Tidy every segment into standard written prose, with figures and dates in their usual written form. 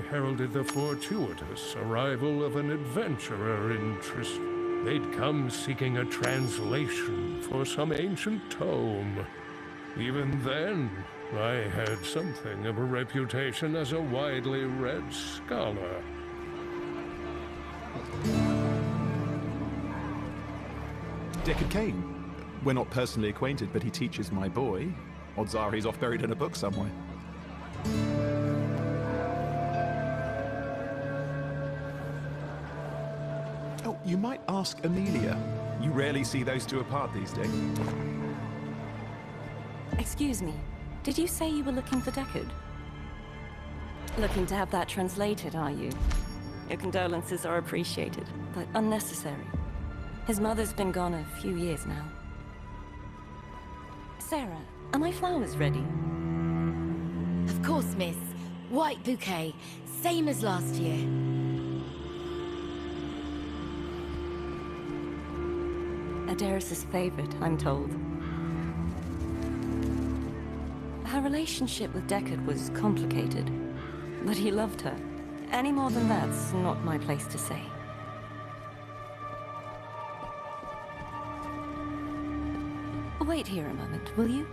heralded the fortuitous arrival of an adventurer in They'd come seeking a translation for some ancient tome. Even then, I had something of a reputation as a widely read scholar. Deckard Cain. We're not personally acquainted, but he teaches my boy. Odds are he's off buried in a book somewhere. Oh, you might ask Amelia. You rarely see those two apart these days. Excuse me, did you say you were looking for Deckard? Looking to have that translated, are you? Your condolences are appreciated, but unnecessary. His mother's been gone a few years now. Sarah, are my flowers ready? Of course, miss. White bouquet, same as last year. Adaris's favorite, I'm told. Her relationship with Deckard was complicated, but he loved her. Any more than that's not my place to say. Wait here a moment, will you?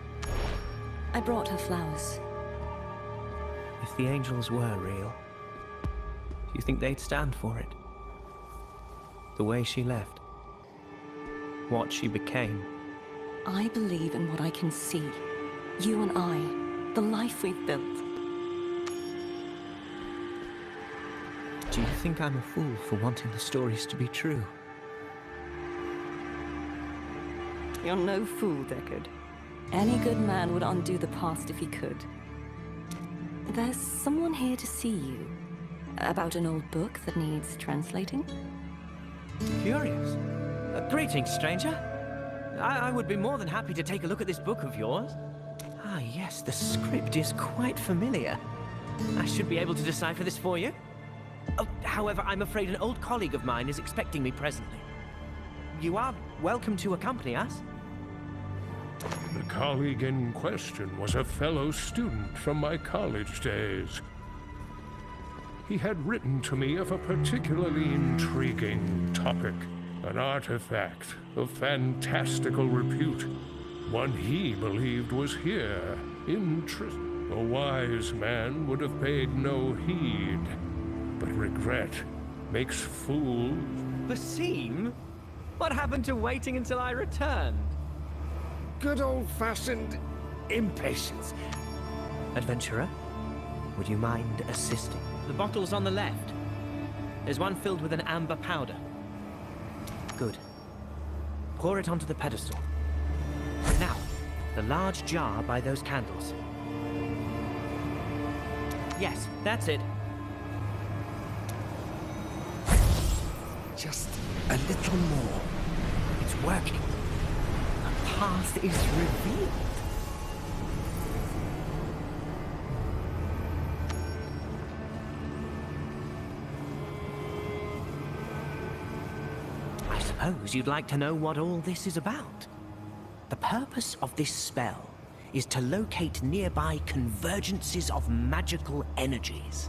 I brought her flowers. If the angels were real, do you think they'd stand for it? The way she left? What she became? I believe in what I can see. You and I, the life we've built. Do you think I'm a fool for wanting the stories to be true? You're no fool, Deckard. Any good man would undo the past if he could. There's someone here to see you. About an old book that needs translating? Curious. Greetings, stranger. I would be more than happy to take a look at this book of yours. Ah, yes, the script is quite familiar. I should be able to decipher this for you. Oh, however, I'm afraid an old colleague of mine is expecting me presently. You are welcome to accompany us. The colleague in question was a fellow student from my college days. He had written to me of a particularly intriguing topic, an artifact of fantastical repute, one he believed was here, in A wise man would have paid no heed, but regret makes fools. Basim? What happened to waiting until I returned? Good old-fashioned impatience. Adventurer, would you mind assisting? The bottle's on the left. There's one filled with an amber powder. Good. Pour it onto the pedestal. Now, the large jar by those candles. Yes, that's it. Just a little more. It's working. The path is revealed. I suppose you'd like to know what all this is about. The purpose of this spell is to locate nearby convergences of magical energies.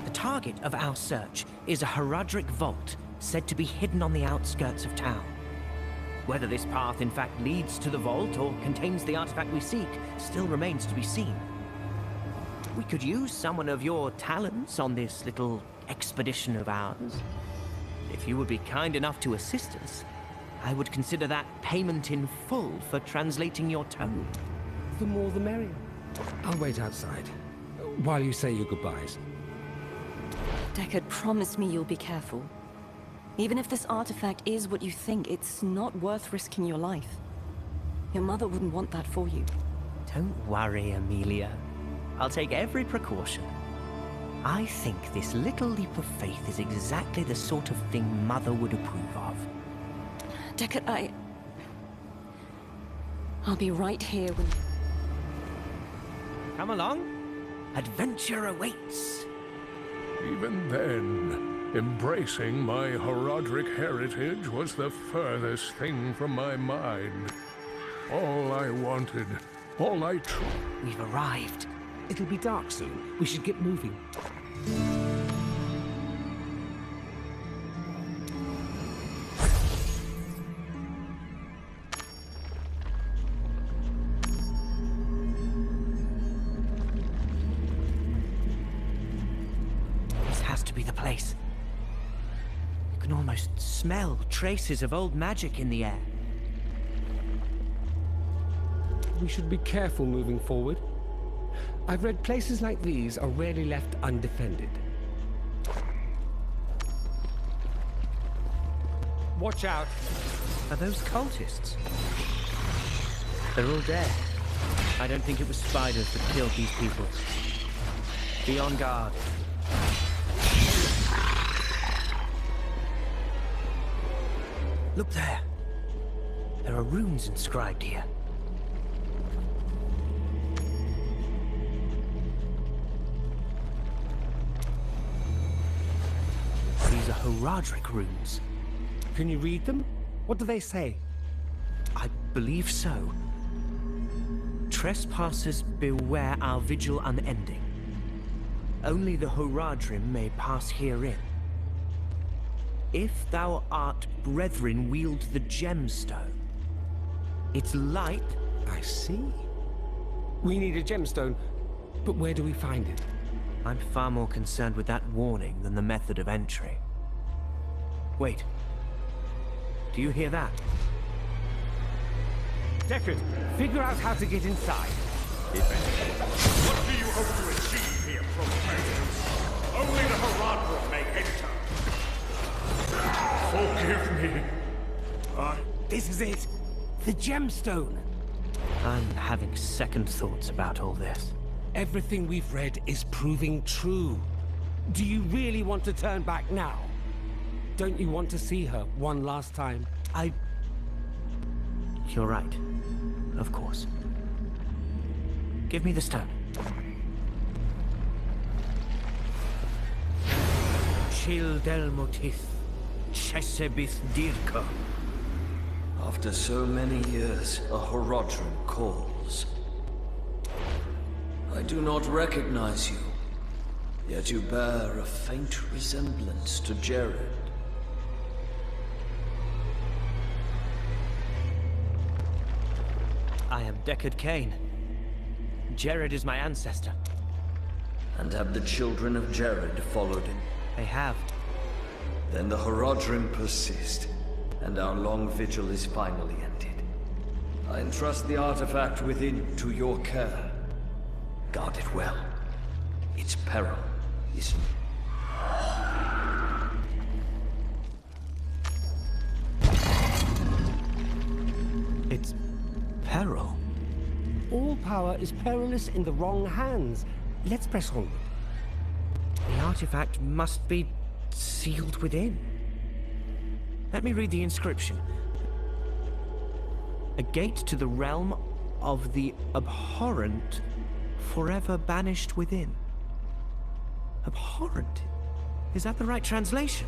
The target of our search is a Herodric vault said to be hidden on the outskirts of town. Whether this path in fact leads to the vault or contains the artifact we seek still remains to be seen. We could use someone of your talents on this little expedition of ours. If you would be kind enough to assist us, I would consider that payment in full for translating your tome. The more the merrier. I'll wait outside, while you say your goodbyes. Deckard, promise me you'll be careful. Even if this artifact is what you think, it's not worth risking your life. Your mother wouldn't want that for you. Don't worry, Amelia. I'll take every precaution. I think this little leap of faith is exactly the sort of thing Mother would approve of. Deckard, I'll be right here when... Come along. Adventure awaits. Even then, Embracing my Horadric heritage was the furthest thing from my mind. All I wanted, all I We've arrived. It'll be dark soon. We should get moving. This has to be the place. You can almost smell traces of old magic in the air. We should be careful moving forward. I've read places like these are rarely left undefended. Watch out! Are those cultists? They're all dead. I don't think it was spiders that killed these people. Be on guard. Look there. There are runes inscribed here. These are Horadric runes. Can you read them? What do they say? I believe so. Trespassers beware our vigil unending. Only the Horadrim may pass herein. If thou art brethren, wield the gemstone. Its light... I see. We need a gemstone, but where do we find it? I'm far more concerned with that warning than the method of entry. Wait. Do you hear that? Deckard, figure out how to get inside. What do you hope to achieve here, Prometheus? Only the Horadrim may enter. Forgive me. This is it! The gemstone! I'm having second thoughts about all this. Everything we've read is proving true. Do you really want to turn back now? Don't you want to see her one last time? You're right. Of course. Give me the stone. Childelmotith, Chesebith Dirka. After so many years, a Horadrim calls. I do not recognize you, yet you bear a faint resemblance to Jared. I am Deckard Cain. Jared is my ancestor. And have the children of Jared followed him? They have. Then the Horadrim persist, and our long vigil is finally ended. I entrust the artifact within to your care. Guard it well. Its peril is... Its peril? All power is perilous in the wrong hands. Let's press onward. The artifact must be sealed within. Let me read the inscription. A gate to the realm of the abhorrent, forever banished within. Abhorrent? Is that the right translation?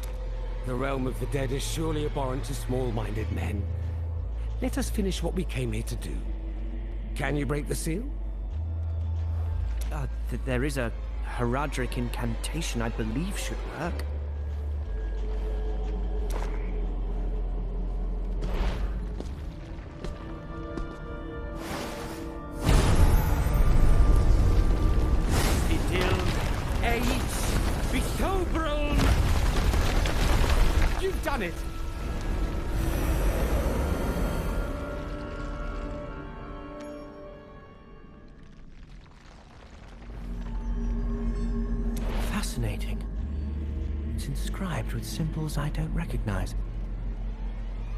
The realm of the dead is surely abhorrent to small-minded men. Let us finish what we came here to do. Can you break the seal? There is a Horadric incantation I believe should work. You've done it! Fascinating. It's inscribed with symbols I don't recognize.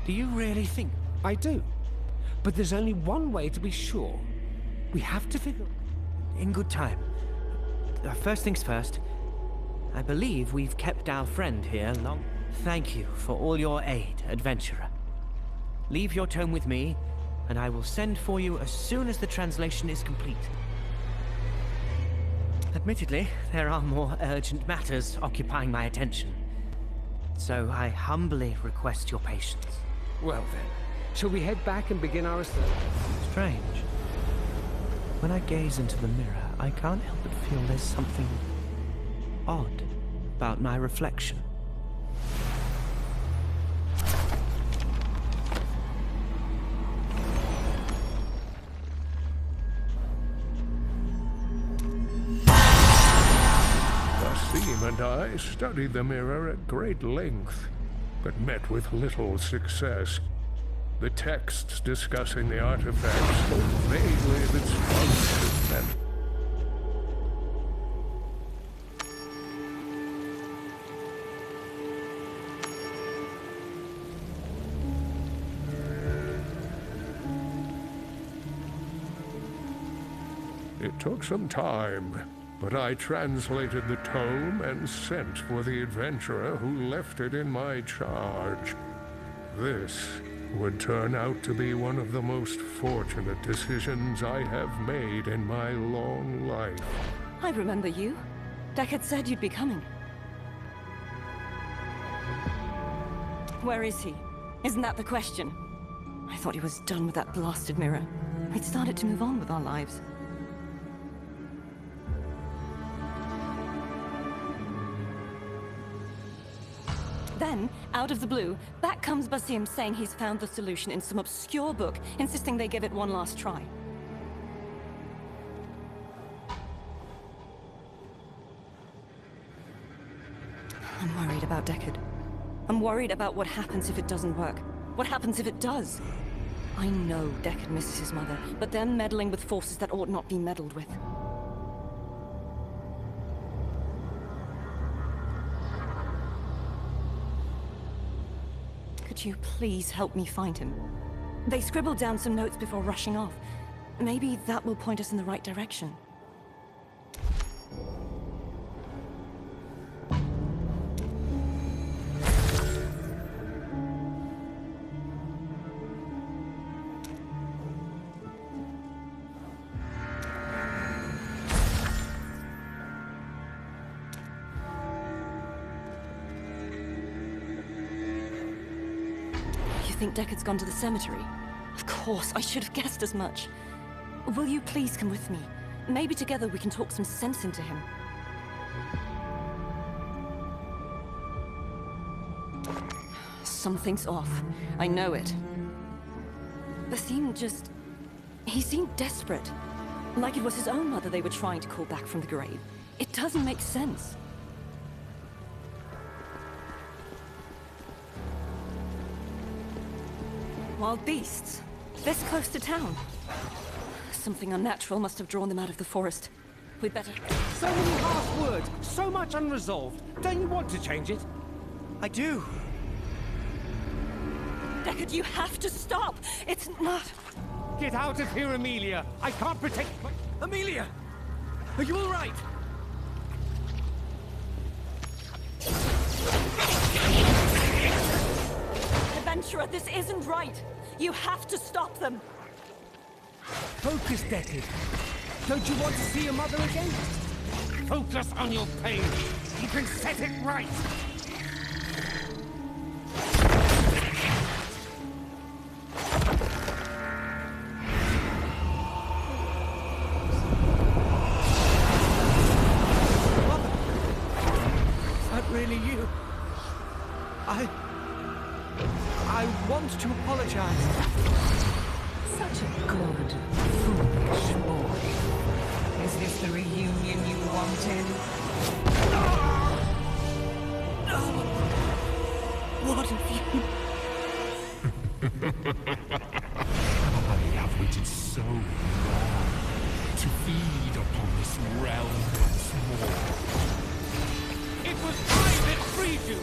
Do you really think... I do. But there's only one way to be sure. We have to figure... In good time. First things first. I believe we've kept our friend here long. Thank you for all your aid, adventurer. Leave your tome with me, and I will send for you as soon as the translation is complete. Admittedly, there are more urgent matters occupying my attention. so I humbly request your patience. Well then, shall we head back and begin our research? Strange. When I gaze into the mirror, I can't help but feel there's something odd about my reflection. Basim and I studied the mirror at great length, but met with little success. The texts discussing the artifacts spoke vaguely of its function and... It took some time, but I translated the tome and sent for the adventurer who left it in my charge. This would turn out to be one of the most fortunate decisions I have made in my long life. I remember you. Deckard said you'd be coming. Where is he? Isn't that the question? I thought he was done with that blasted mirror. We'd started to move on with our lives. Then, out of the blue, back comes Basim saying he's found the solution in some obscure book, insisting they give it one last try. I'm worried about Deckard. I'm worried about what happens if it doesn't work. What happens if it does? I know Deckard misses his mother, but they're meddling with forces that ought not be meddled with. Could you please help me find him? They scribbled down some notes before rushing off. Maybe that will point us in the right direction. I think Deckard's gone to the cemetery. Of course, I should have guessed as much. Will you please come with me? Maybe together we can talk some sense into him. Something's off. I know it. Basim just... he seemed desperate. Like it was his own mother they were trying to call back from the grave. It doesn't make sense. Wild beasts? This close to town? Something unnatural must have drawn them out of the forest. We'd better... So many harsh words, so much unresolved. Don't you want to change it? I do. Deckard, you have to stop! It's not... Get out of here, Amelia! I can't protect my... Amelia! Are you all right? Adventurer, this isn't right! You have to stop them! Focus, Deckard. Don't you want to see your mother again? Focus on your pain. You can set it right. Mother! Is that really you? I want to apologize. Such a good, foolish boy. Is this the reunion you wanted? What have you... I have waited so long to feed upon this realm once more. It was I that freed you.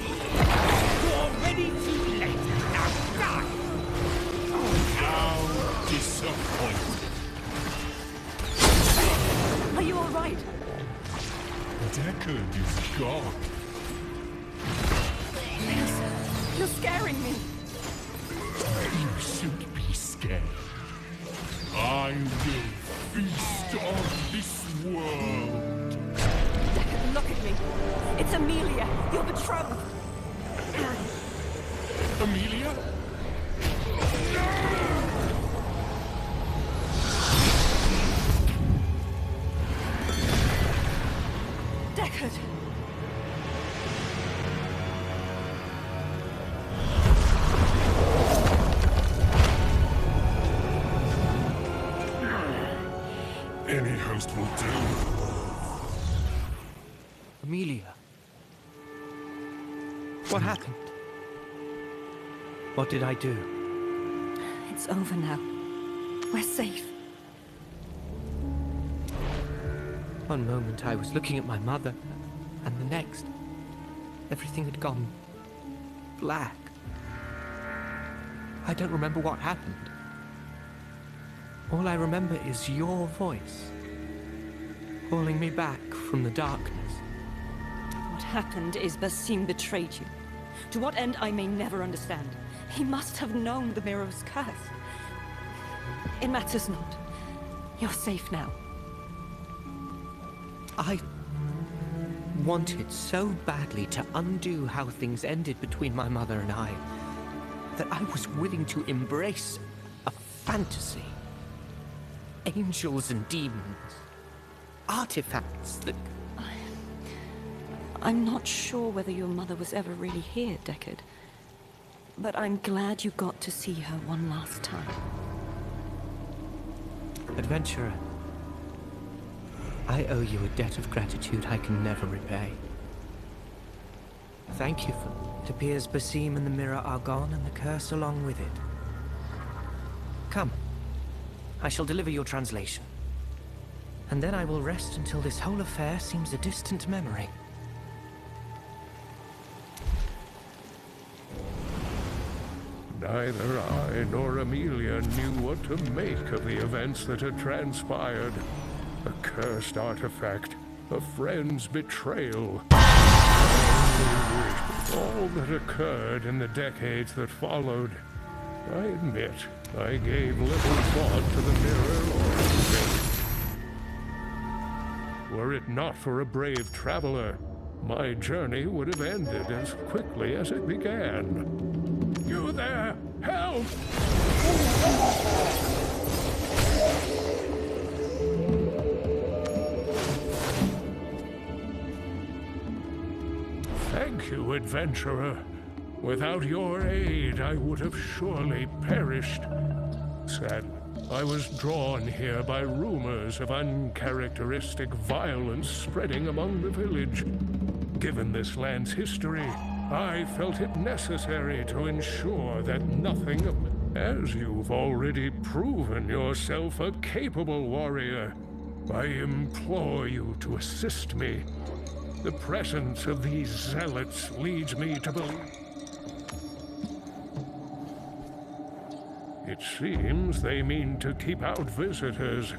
You're already too late. Now die! How disappointed. Are you all right? Deckard is gone. Please, you're scaring me. You should be scared. I will feast on this world. Deckard, look at me. It's Amelia, your betrothed. Amelia? Deckard! Any host will do. Amelia. What happened? What did I do? It's over now. We're safe. One moment I was looking at my mother, and the next, everything had gone black. I don't remember what happened. All I remember is your voice, calling me back from the darkness. What happened is Basim betrayed you. To what end I may never understand. He must have known the mirror's curse. It matters not. You're safe now. I wanted so badly to undo how things ended between my mother and I, that I was willing to embrace a fantasy. Angels and demons. Artifacts that... I'm not sure whether your mother was ever really here, Deckard. But I'm glad you got to see her one last time. Adventurer, I owe you a debt of gratitude I can never repay. Thank you for... It appears Basim and the mirror are gone, and the curse along with it. Come. I shall deliver your translation. And then I will rest until this whole affair seems a distant memory. Neither I nor Amelia knew what to make of the events that had transpired. A cursed artifact, a friend's betrayal. All that occurred in the decades that followed. I admit, I gave little thought to the mirror or its fate. Were it not for a brave traveler, my journey would have ended as quickly as it began. You there! Help! Thank you, adventurer. Without your aid, I would have surely perished. Sadly, I was drawn here by rumors of uncharacteristic violence spreading among the village. Given this land's history, I felt it necessary to ensure that nothing of... As you've already proven yourself a capable warrior, I implore you to assist me. The presence of these zealots leads me to believe... It seems they mean to keep out visitors.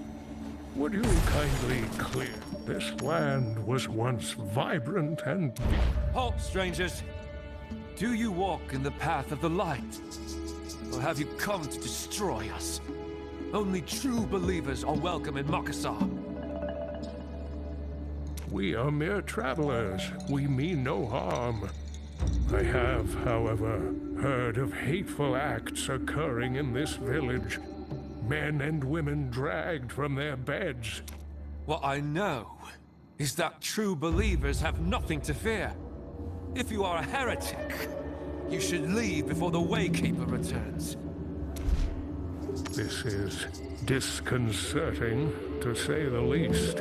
Would you kindly clear? This land was once vibrant and... Halt, strangers! Do you walk in the path of the light? Or have you come to destroy us? Only true believers are welcome in Makassar. We are mere travelers. We mean no harm. I have, however, heard of hateful acts occurring in this village. Men and women dragged from their beds. What I know is that true believers have nothing to fear. If you are a heretic, you should leave before the Waykeeper returns. This is disconcerting, to say the least.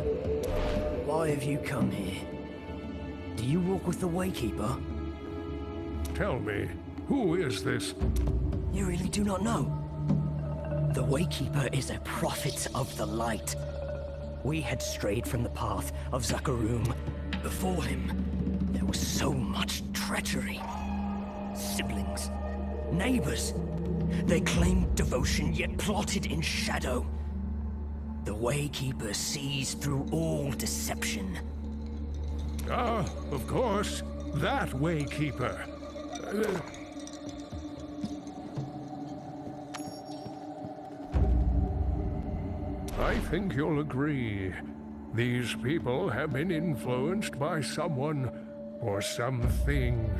Why have you come here? Do you walk with the Waykeeper? Tell me, who is this? You really do not know? The Waykeeper is a prophet of the light. We had strayed from the path of Zakarum. Before him, there was so much treachery. Siblings, neighbors. They claimed devotion, yet plotted in shadow. The Waykeeper sees through all deception. Ah, of course, that Waykeeper. I think you'll agree. These people have been influenced by someone or something.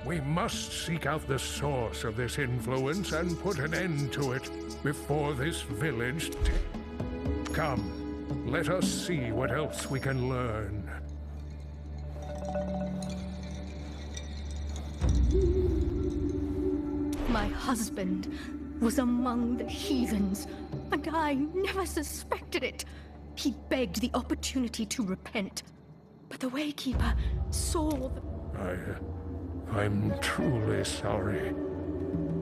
We must seek out the source of this influence and put an end to it before this village Come, let us see what else we can learn. My husband was among the heathens, and I never suspected it. He begged the opportunity to repent, but the Waykeeper saw the... I'm truly sorry.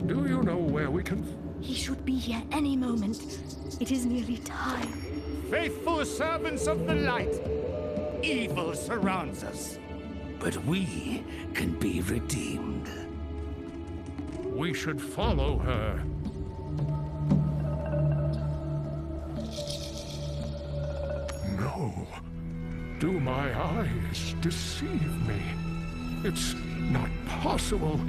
Do you know where we can... He should be here any moment. It is nearly time. Faithful servants of the light, evil surrounds us. But we can be redeemed. We should follow her. No. Do my eyes deceive me? It's not possible.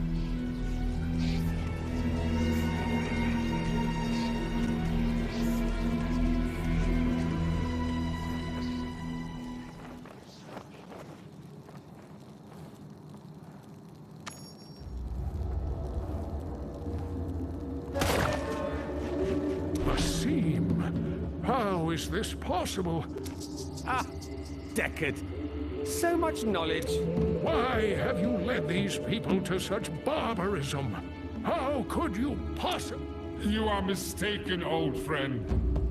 How is this possible? Ah, Deckard. So much knowledge. Why have you led these people to such barbarism? How could you possibly... You are mistaken, old friend.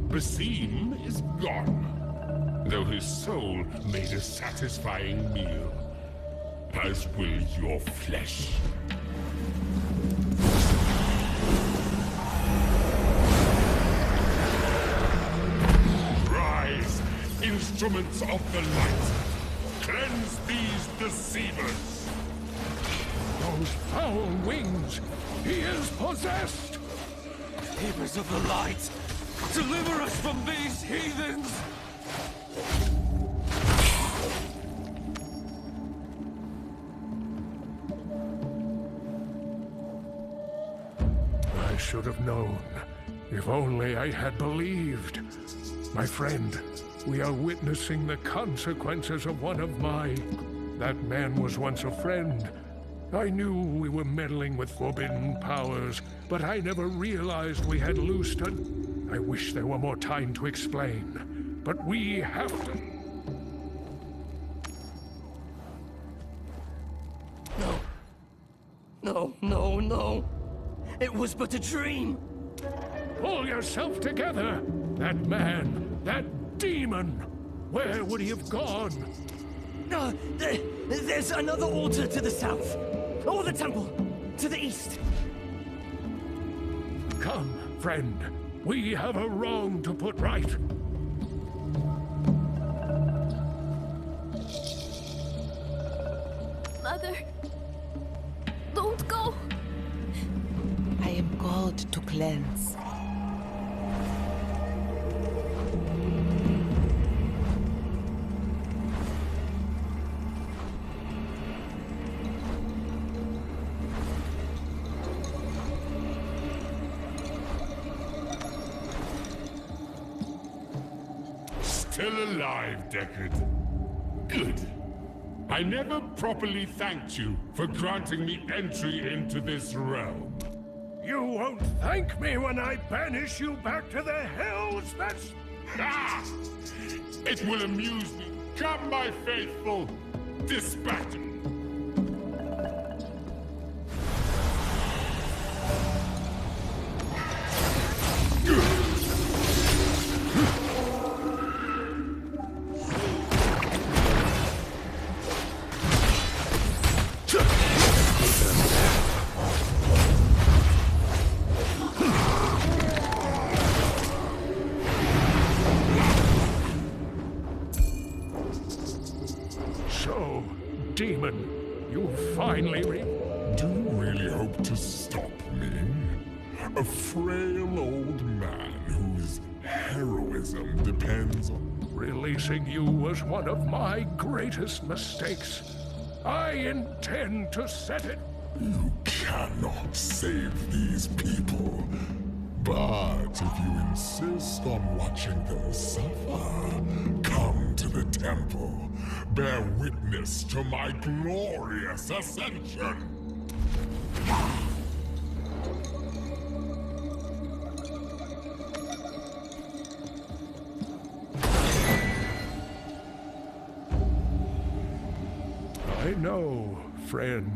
Basim is gone, though his soul made a satisfying meal, as will your flesh. Instruments of the light, cleanse these deceivers. Those foul wings! He is possessed! Keepers of the light, deliver us from these heathens! I should have known. If only I had believed. My friend, we are witnessing the consequences of one of my... That man was once a friend. I knew we were meddling with forbidden powers, but I never realized we had loosed a... I wish there were more time to explain, but we have to... No. It was but a dream. Pull yourself together! That man, that demon! Where would he have gone? There's another altar to the south. Or the temple to the east. Come, friend. We have a wrong to put right. Mother, don't go. I am called to cleanse. Still alive, Deckard. Good. I never properly thanked you for granting me entry into this realm. You won't thank me when I banish you back to the hells that's... Ah! It will amuse me. Come, my faithful. Dispatch him. So, demon, you finally Do you really hope to stop me? A frail old man whose heroism depends on... Releasing you was one of my greatest mistakes. I intend to set it... You cannot save these people. But if you insist on watching them suffer, come to the temple. Bear witness to my glorious ascension. I know, friend.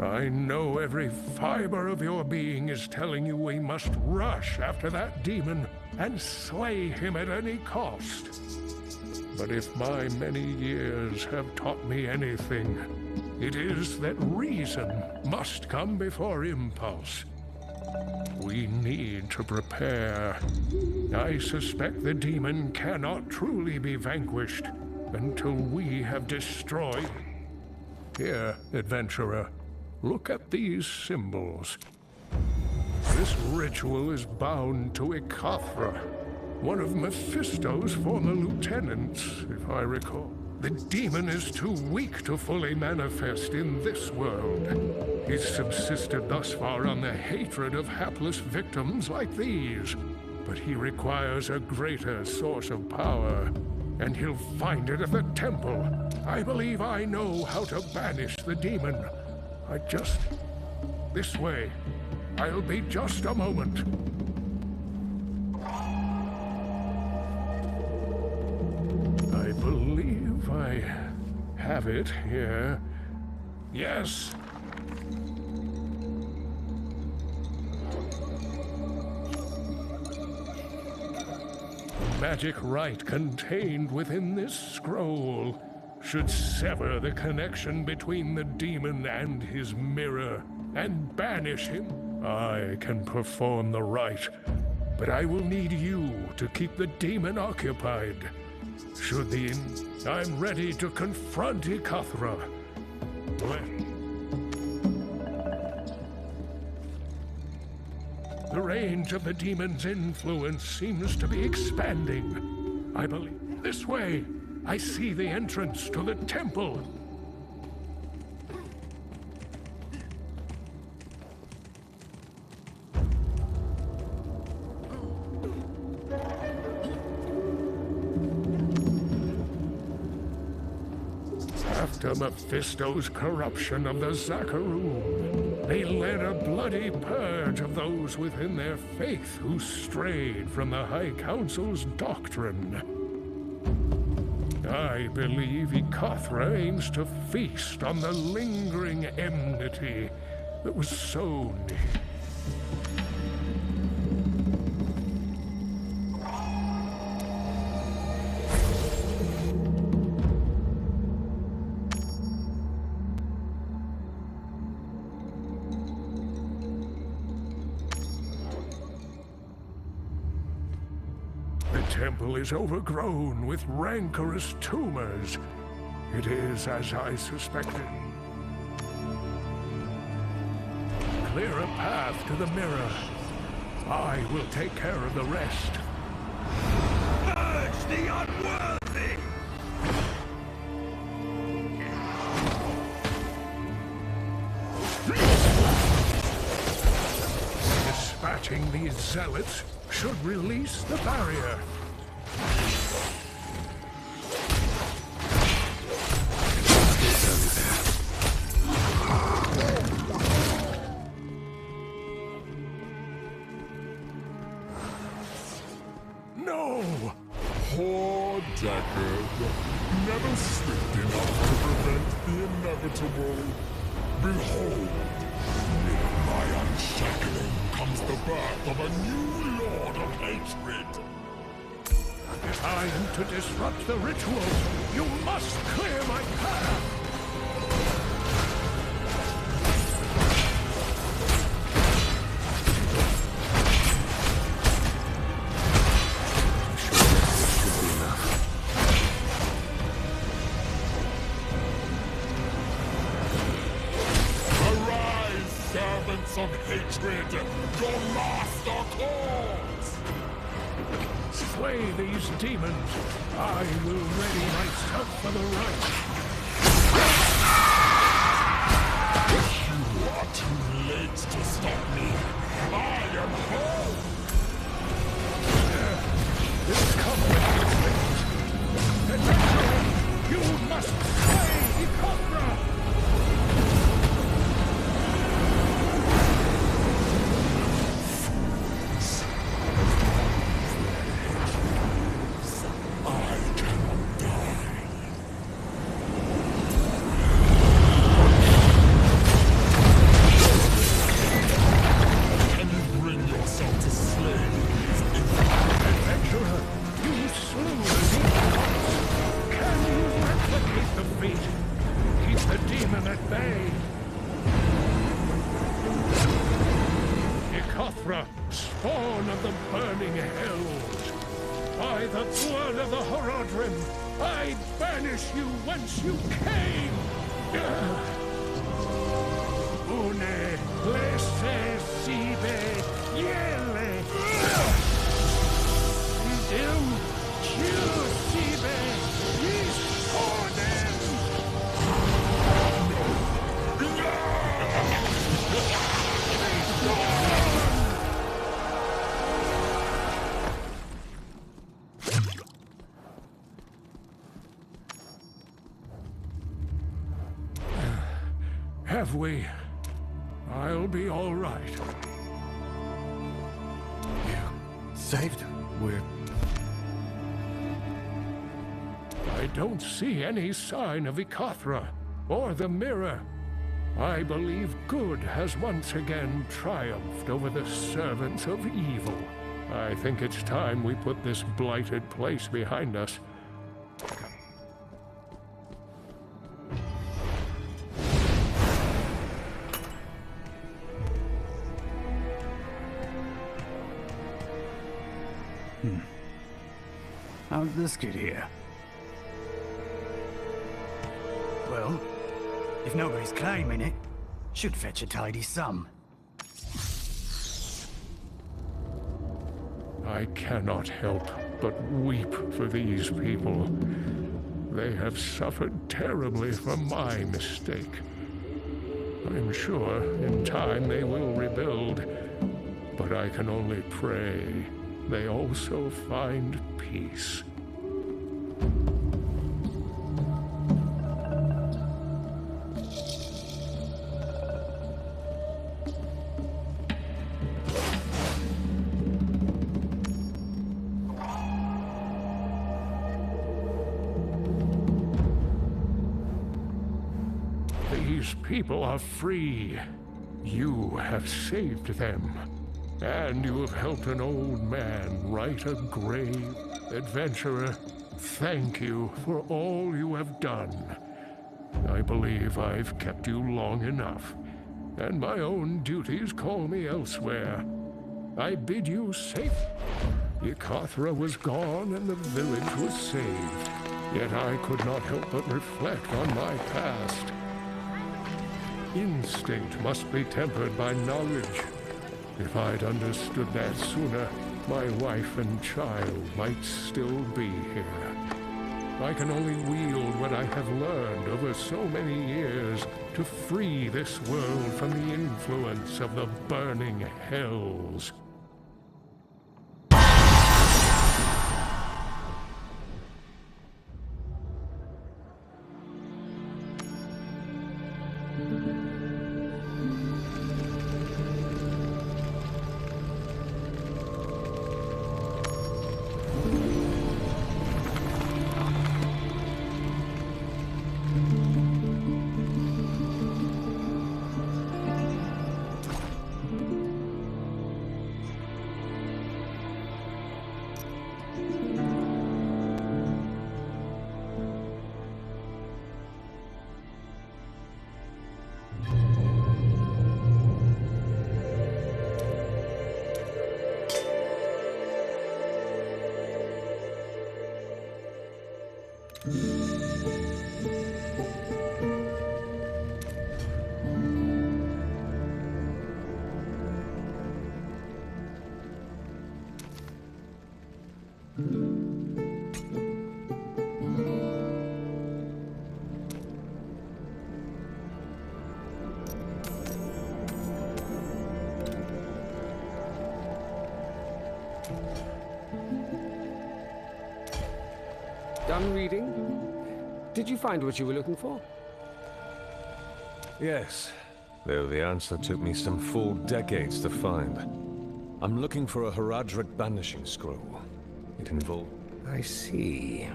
I know every fiber of your being is telling you we must rush after that demon and slay him at any cost. But if my many years have taught me anything, it is that reason must come before impulse. We need to prepare. I suspect the demon cannot truly be vanquished until we have destroyed. Here, adventurer, look at these symbols. This ritual is bound to Ikathra, one of Mephisto's former lieutenants, if I recall. The demon is too weak to fully manifest in this world. He's subsisted thus far on the hatred of hapless victims like these. But he requires a greater source of power, and he'll find it at the temple. I believe I know how to banish the demon. This way. I'll be just a moment. I believe I have it here. Yes. The magic rite contained within this scroll should sever the connection between the demon and his mirror and banish him. I can perform the rite, but I will need you to keep the demon occupied. I'm ready to confront Ikathra. The range of the demon's influence seems to be expanding. I believe this way. I see the entrance to the temple. After Mephisto's corruption of the Zakarum, they led a bloody purge of those within their faith who strayed from the High Council's doctrine. I believe Ikathra aims to feast on the lingering enmity that was sown. The temple is overgrown with rancorous tumors. It is as I suspected. Clear a path to the mirror. I will take care of the rest. Purge the unworthy! Dispatching these zealots should release the barrier. No! Poor Deckard. Never swift enough to prevent the inevitable. Behold, with my unshackling comes the birth of a new Lord of Hatred. Time to disrupt the ritual. You must clear my path. Arise, servants of hatred! Your master calls! Slay these demons. I will ready myself for the rite. You are too late to stop me. I am home! This combat is finished. Adventurer, you must slay Ikathra! Vikathra, spawn of the burning hells. By the blood of the Horadrim, I banish you whence you came! Une, lese, sibe, yele! Dim, kill, sibe, yis, hornem! Have we? I'll be all right. You saved him. I don't see any sign of Vikathra or the mirror. I believe good has once again triumphed over the servants of evil. I think it's time we put this blighted place behind us. How did this get here? Well, if nobody's claiming it, should fetch a tidy sum. I cannot help but weep for these people. They have suffered terribly from my mistake. I'm sure in time they will rebuild, but I can only pray they also find peace. These people are free. You have saved them. And you have helped an old man write a grave. Adventurer, thank you for all you have done. I believe I've kept you long enough, and my own duties call me elsewhere. I bid you safe. Vikathra was gone and the village was saved, yet I could not help but reflect on my past. Instinct must be tempered by knowledge. If I'd understood that sooner, my wife and child might still be here. I can only wield what I have learned over so many years to free this world from the influence of the burning hells. Done reading? Did you find what you were looking for? Yes, though the answer took me some full decades to find. I'm looking for a Horadric banishing scroll. It involved... I see.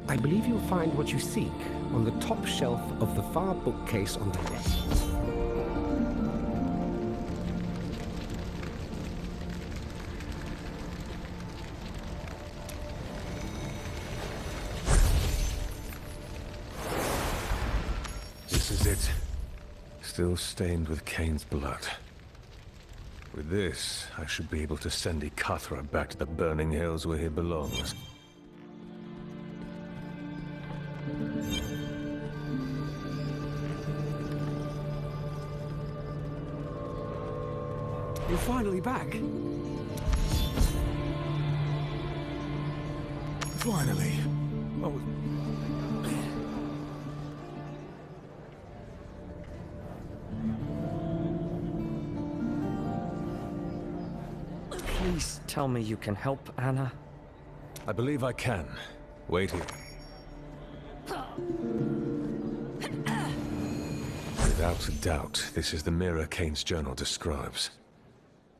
I believe you'll find what you seek on the top shelf of the far bookcase on the left. This is it. Still stained with Cain's blood. With this, I should be able to send Ikathra back to the burning hills where he belongs. You're finally back. Finally. Oh. Please tell me you can help, Anna. I believe I can. Wait here. Without a doubt, this is the mirror Kane's journal describes.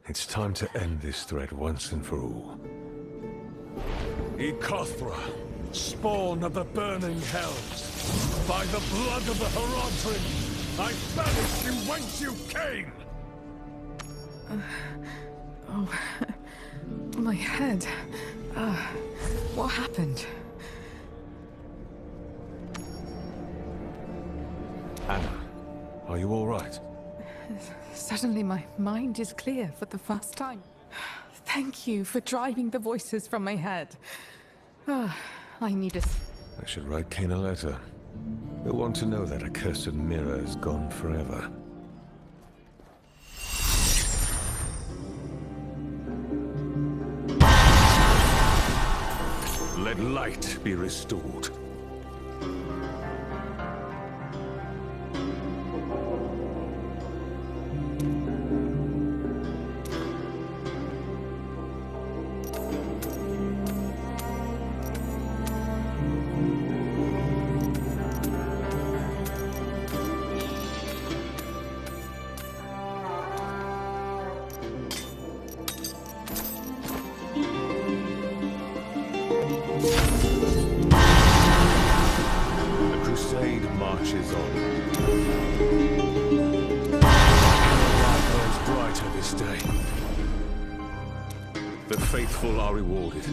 It's time to end this threat once and for all. Ikathra, spawn of the burning hells, by the blood of the Horadrim, I banish you whence you came! Oh, my head. What happened? Anna, are you all right? Suddenly my mind is clear for the first time. Thank you for driving the voices from my head. I need a... I should write Kane a letter. He'll want to know that accursed mirror is gone forever. Let light be restored. Marches on. Light burns brighter this day. The faithful are rewarded.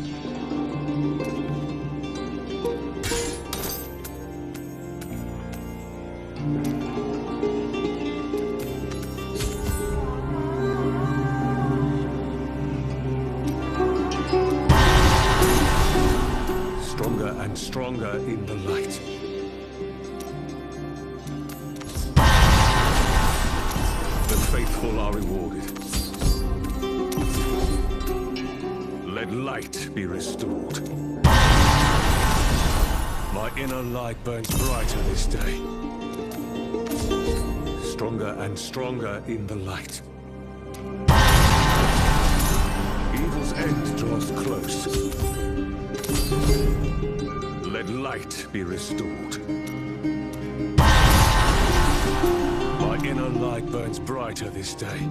Stronger and stronger in the light. Faithful are rewarded. Let light be restored. My inner light burns brighter this day. Stronger and stronger in the light. Evil's end draws close. Let light be restored. My inner light burns brighter this day.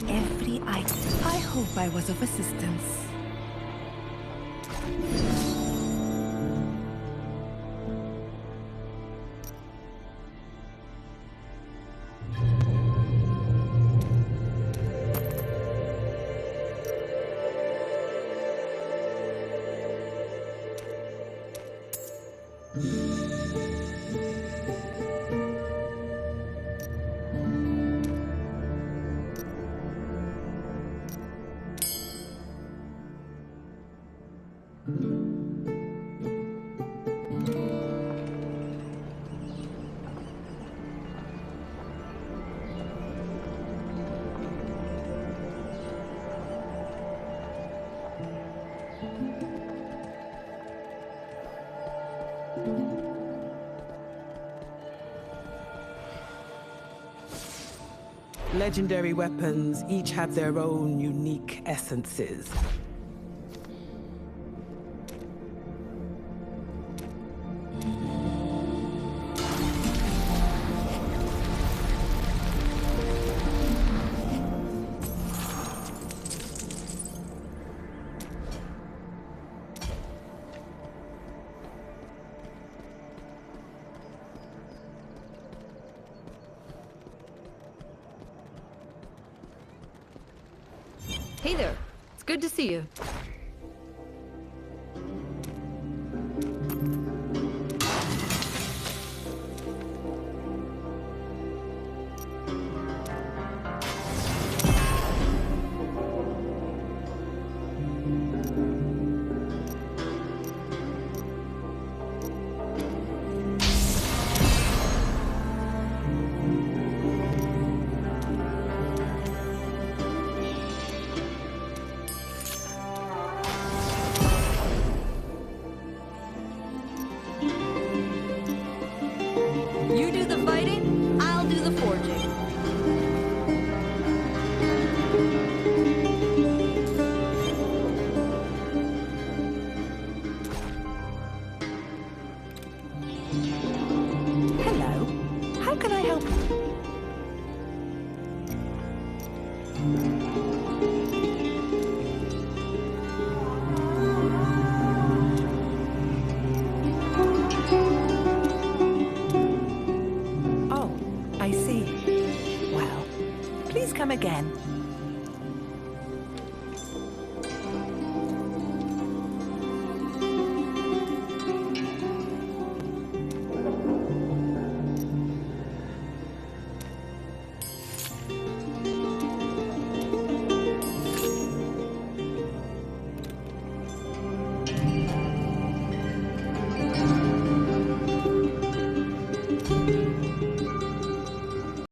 Every item. I hope I was of assistance. Legendary weapons each have their own unique essences. Hey there. It's good to see you.